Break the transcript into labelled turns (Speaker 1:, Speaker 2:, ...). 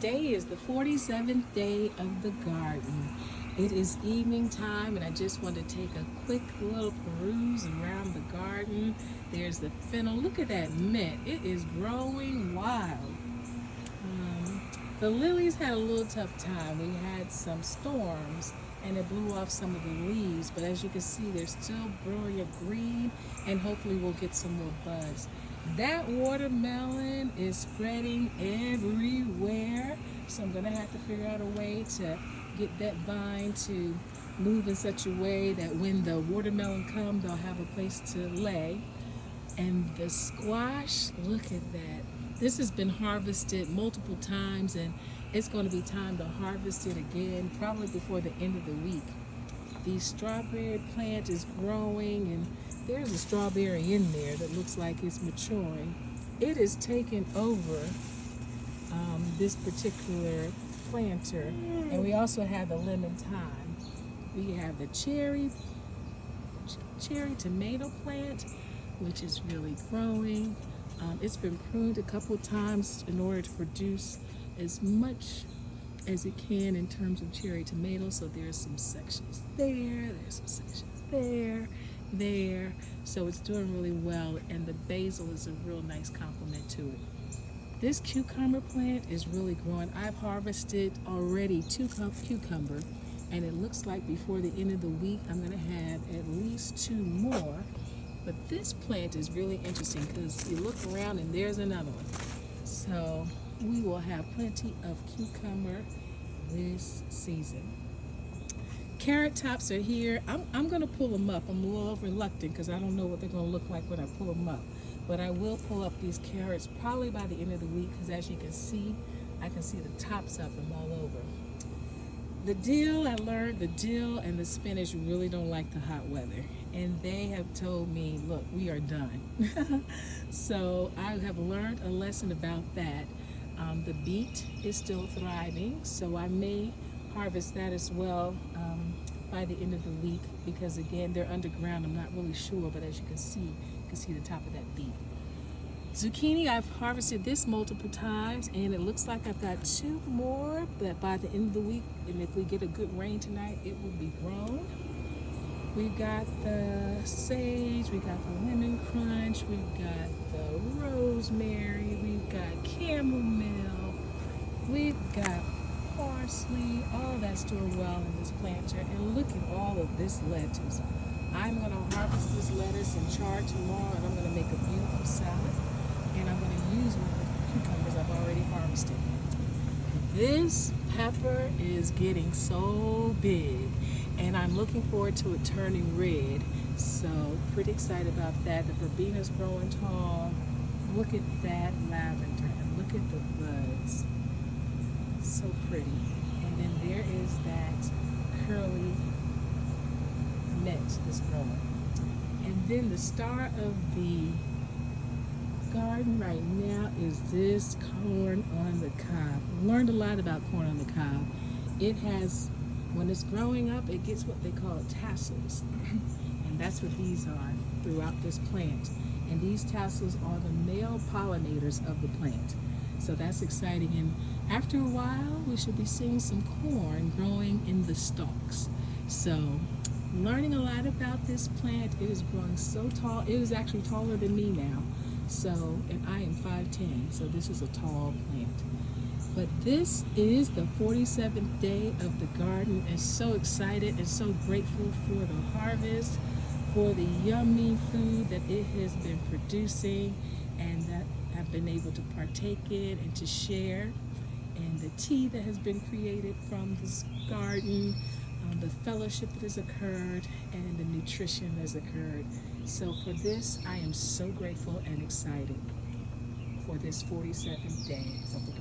Speaker 1: Today is the 47th day of the garden. It is evening time, and I just want to take a quick little peruse around the garden. There's the fennel. Look at that mint. It is growing wild. The lilies had a little tough time. We had some storms and it blew off some of the leaves, but as you can see, they're still brilliant green, and hopefully we'll get some more buds. That watermelon is spreading everywhere, so I'm gonna have to figure out a way to get that vine to move in such a way that when the watermelon comes, they'll have a place to lay. And the squash, look at that. This has been harvested multiple times, and it's going to be time to harvest it again, probably before the end of the week. The strawberry plant is growing, and there's a strawberry in there that looks like it's maturing. It is taking over this particular planter, and we also have the lemon thyme. We have the cherry tomato plant, which is really growing. It's been pruned a couple times in order to produce as much as it can in terms of cherry tomatoes. So there's some sections there, there's some sections there. So it's doing really well, and the basil is a real nice complement to it. This cucumber plant is really growing. I've harvested already 2 cucumber, and it looks like before the end of the week I'm gonna have at least 2 more. But this plant is really interesting because you look around and there's another one. So we will have plenty of cucumber this season. Carrot tops are here. I'm going to pull them up. I'm a little reluctant because I don't know what they're going to look like when I pull them up. But I will pull up these carrots probably by the end of the week, because as you can see, I can see the tops of them all over. The dill, I learned the dill and the spinach really don't like the hot weather. And they have told me, look, we are done. So I have learned a lesson about that. The beet is still thriving, so I may harvest that as well by the end of the week, because again, they're underground. I'm not really sure, but as you can see the top of that beet. Zucchini, I've harvested this multiple times, and it looks like I've got 2 more, but by the end of the week, and if we get a good rain tonight, it will be grown. We've got the sage, we've got the lemon crunch, we've got the rosemary, we've got chamomile, we've got parsley. All of that's doing well in this planter. And look at all of this lettuce. I'm going to harvest this lettuce and chard tomorrow, and I'm going to make a beautiful salad. And I'm going to use one of the cucumbers I've already harvested. This pepper is getting so big, and I'm looking forward to it turning red. So pretty excited about that. The verbena's growing tall. Look at that lavender, and look at the buds. So pretty. And then there is that curly mint that's growing. And then the star of the garden right now is this corn on the cob. Learned a lot about corn on the cob. It has, when it's growing up, it gets what they call tassels. And that's what these are throughout this plant. And these tassels are the male pollinators of the plant. So that's exciting. And after a while, we should be seeing some corn growing in the stalks. So learning a lot about this plant. It is growing so tall. It is actually taller than me now. So, and I am 5'10", so this is a tall plant. But this is the 47th day of the garden, and so excited and so grateful for the harvest, for the yummy food that it has been producing, and that I've been able to partake in and to share, and the tea that has been created from this garden, the fellowship that has occurred, and the nutrition that has occurred. So for this, I am so grateful and excited for this 47th day of the